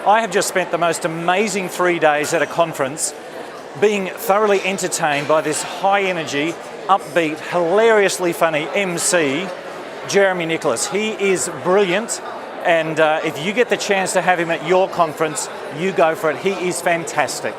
I have just spent the most amazing 3 days at a conference being thoroughly entertained by this high energy, upbeat, hilariously funny MC, Jeremy Nicholas. He is brilliant, and if you get the chance to have him at your conference, you go for it. He is fantastic.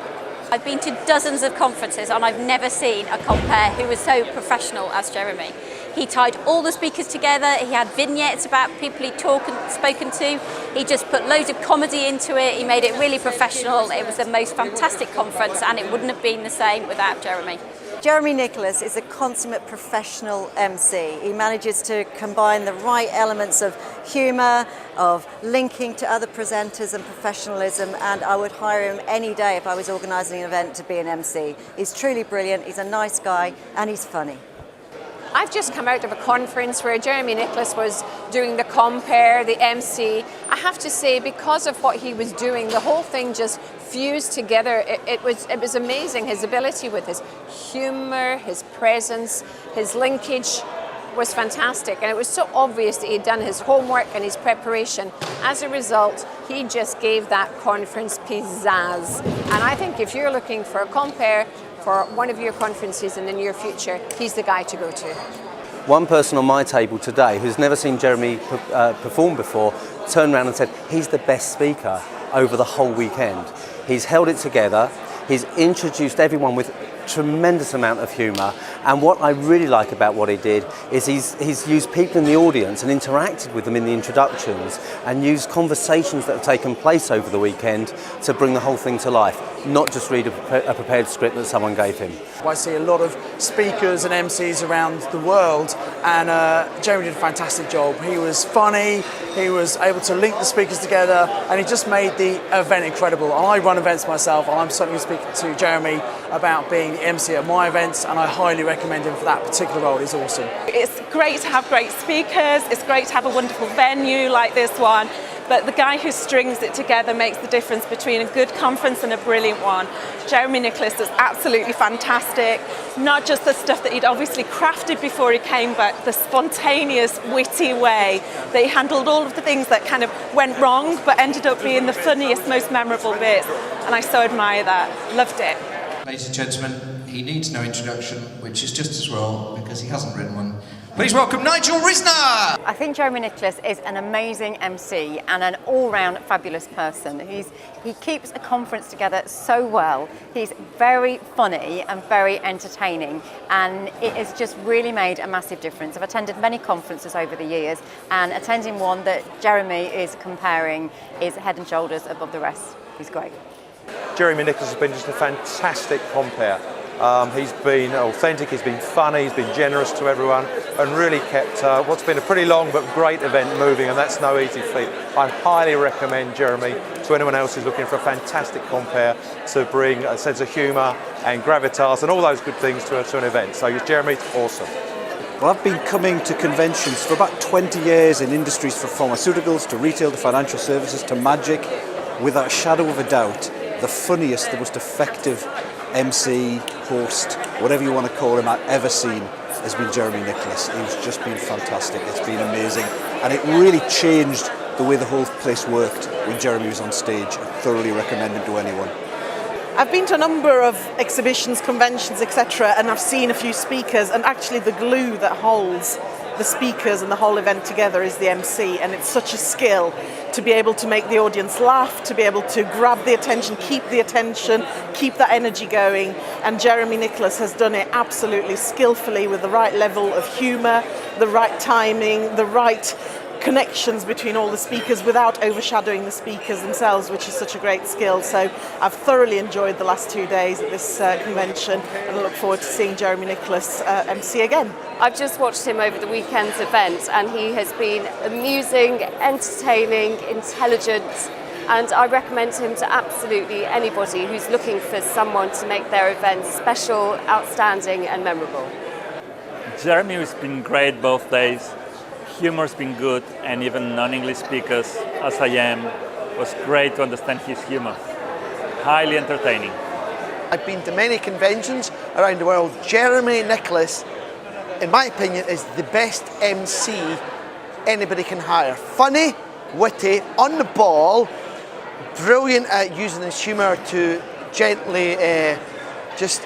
I've been to dozens of conferences and I've never seen a compere who was so professional as Jeremy. He tied all the speakers together, he had vignettes about people he'd spoken to, he just put loads of comedy into it, he made it really professional. It was the most fantastic conference and it wouldn't have been the same without Jeremy. Jeremy Nicholas is a consummate professional MC. He manages to combine the right elements of humour, of linking to other presenters and professionalism, and I would hire him any day if I was organising an event to be an MC. He's truly brilliant, he's a nice guy, and he's funny. I've just come out of a conference where Jeremy Nicholas was doing the compere, the MC. I have to say, because of what he was doing, the whole thing just fused together. It was amazing. His ability with his humour, his presence, his linkage was fantastic. And it was so obvious that he'd done his homework and his preparation. As a result, he just gave that conference pizzazz. And I think if you're looking for a compere for one of your conferences in the near future, he's the guy to go to. One person on my table today who's never seen Jeremy perform before turned around and said he's the best speaker over the whole weekend. He's held it together, he's introduced everyone with tremendous amount of humour, and what I really like about what he did is he's used people in the audience and interacted with them in the introductions and used conversations that have taken place over the weekend to bring the whole thing to life, not just read a prepared script that someone gave him. I see a lot of speakers and MCs around the world, and Jeremy did a fantastic job. He was funny, he was able to link the speakers together, and he just made the event incredible. I run events myself, and I'm certainly speaking to Jeremy about being the MC at my events, and I highly recommend him for that particular role. He's awesome. It's great to have great speakers, it's great to have a wonderful venue like this one, but the guy who strings it together makes the difference between a good conference and a brilliant one. Jeremy Nicholas is absolutely fantastic, not just the stuff that he'd obviously crafted before he came, but the spontaneous, witty way that he handled all of the things that kind of went wrong but ended up being the funniest, most memorable bits, and I so admire that. Loved it. Ladies and gentlemen, he needs no introduction, which is just as well, because he hasn't written one. Please welcome Nigel Risner! I think Jeremy Nicholas is an amazing MC and an all-round fabulous person. He keeps a conference together so well. He's very funny and very entertaining, and it has just really made a massive difference. I've attended many conferences over the years, and attending one that Jeremy is comparing is head and shoulders above the rest. He's great. Jeremy Nicholas has been just a fantastic compere. He's been authentic, he's been funny, he's been generous to everyone, and really kept what's been a pretty long but great event moving, and that's no easy feat. I highly recommend Jeremy to anyone else who's looking for a fantastic compere to bring a sense of humour and gravitas and all those good things to an event. So Jeremy's awesome. Well, I've been coming to conventions for about 20 years in industries from pharmaceuticals to retail to financial services to magic. Without a shadow of a doubt, the funniest, the most effective MC, host, whatever you want to call him, I've ever seen has been Jeremy Nicholas. He's just been fantastic. It's been amazing. And it really changed the way the whole place worked when Jeremy was on stage. I thoroughly recommend him to anyone. I've been to a number of exhibitions, conventions, etc., and I've seen a few speakers, and actually the glue that holds the speakers and the whole event together is the MC, and it's such a skill to be able to make the audience laugh, to be able to grab the attention, keep that energy going, and Jeremy Nicholas has done it absolutely skillfully with the right level of humour, the right timing, the right connections between all the speakers without overshadowing the speakers themselves, which is such a great skill. So I've thoroughly enjoyed the last 2 days at this convention, and I look forward to seeing Jeremy Nicholas MC again. I've just watched him over the weekend's event, and he has been amusing, entertaining, intelligent, and I recommend him to absolutely anybody who's looking for someone to make their event special, outstanding and memorable. Jeremy has been great both days. Humor's been good, and even non-English speakers, as I am, was great to understand his humor. Highly entertaining. I've been to many conventions around the world. Jeremy Nicholas, in my opinion, is the best MC anybody can hire. Funny, witty, on the ball, brilliant at using his humour to gently just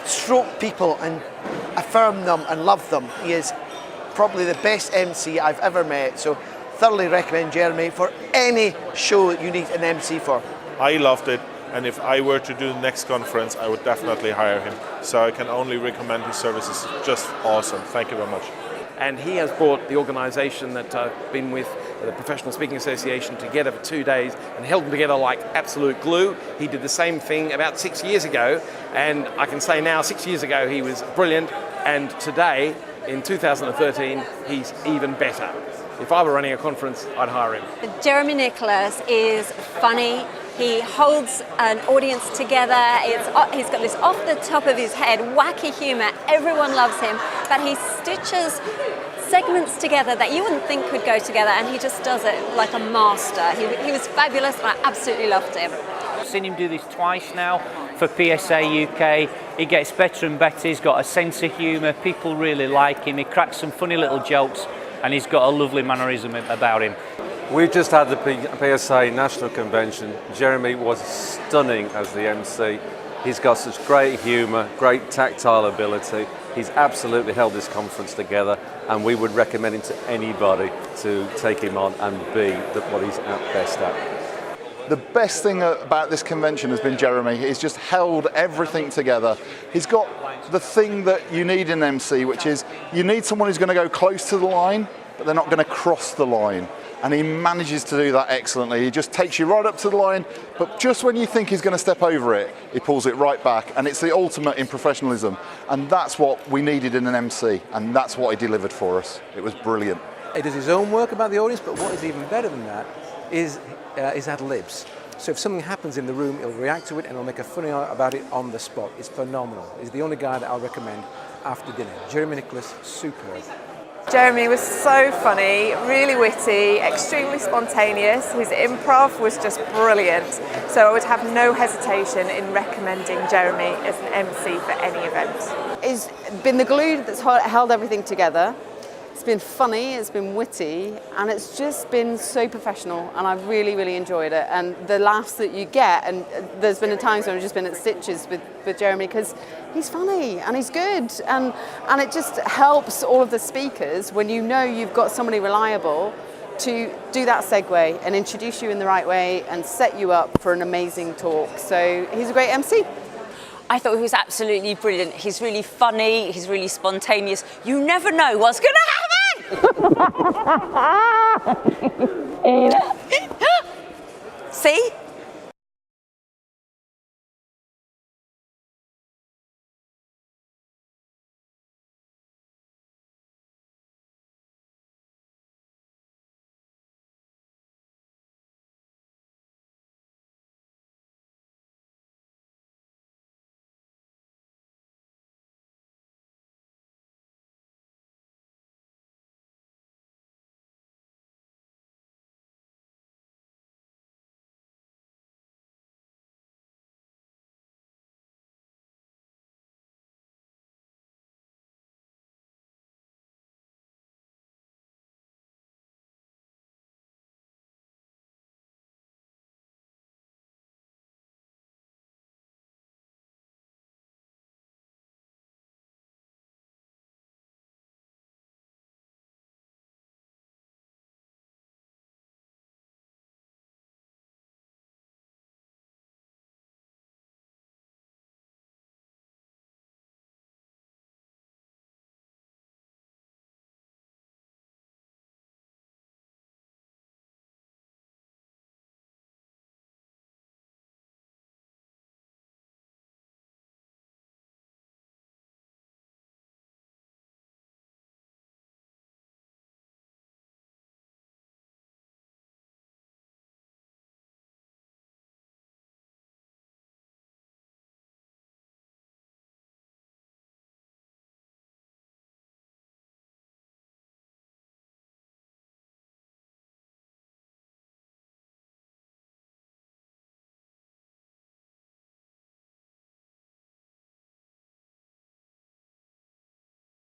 stroke people and affirm them and love them. He is probably the best MC I've ever met, so thoroughly recommend Jeremy for any show that you need an MC for. I loved it, and if I were to do the next conference, I would definitely hire him. So I can only recommend his services. Just awesome. Thank you very much. And he has brought the organisation that I've been with, the Professional Speaking Association, together for 2 days and held them together like absolute glue. He did the same thing about 6 years ago, and I can say now 6 years ago he was brilliant, and today in 2013 he's even better. If I were running a conference, I'd hire him. Jeremy Nicholas is funny. He holds an audience together. He's got this off the top of his head wacky humour. Everyone loves him, but he stitches segments together that you wouldn't think could go together, and he just does it like a master. He was fabulous, and I absolutely loved him. I've seen him do this twice now for PSA UK. He gets better and better. He's got a sense of humour. People really like him. He cracks some funny little jokes, and he's got a lovely mannerism about him. We've just had the PSA National Convention. Jeremy was stunning as the MC. He's got such great humour, great tactile ability. He's absolutely held this conference together, and we would recommend him to anybody to take him on and be what he's at best at. The best thing about this convention has been Jeremy. He's just held everything together. He's got the thing that you need in MC, which is you need someone who's going to go close to the line, but they're not going to cross the line. And he manages to do that excellently. He just takes you right up to the line, but just when you think he's going to step over it, he pulls it right back. And it's the ultimate in professionalism. And that's what we needed in an MC. And that's what he delivered for us. It was brilliant. He does his own work about the audience, but what is even better than that is his ad-libs. So if something happens in the room, he'll react to it and he'll make a funny art about it on the spot. It's phenomenal. He's the only guy that I'll recommend after dinner. Jeremy Nicholas, superb. Jeremy was so funny, really witty, extremely spontaneous. His improv was just brilliant. So I would have no hesitation in recommending Jeremy as an MC for any event. He's been the glue that's held everything together. It's been funny, it's been witty, and it's just been so professional, and I've really, really enjoyed it. And the laughs that you get, and there's been times when I've just been at stitches with Jeremy because he's funny and he's good, and it just helps all of the speakers when you know you've got somebody reliable to do that segue and introduce you in the right way and set you up for an amazing talk. So he's a great MC. I thought he was absolutely brilliant. He's really funny, he's really spontaneous. You never know what's going to happen! See?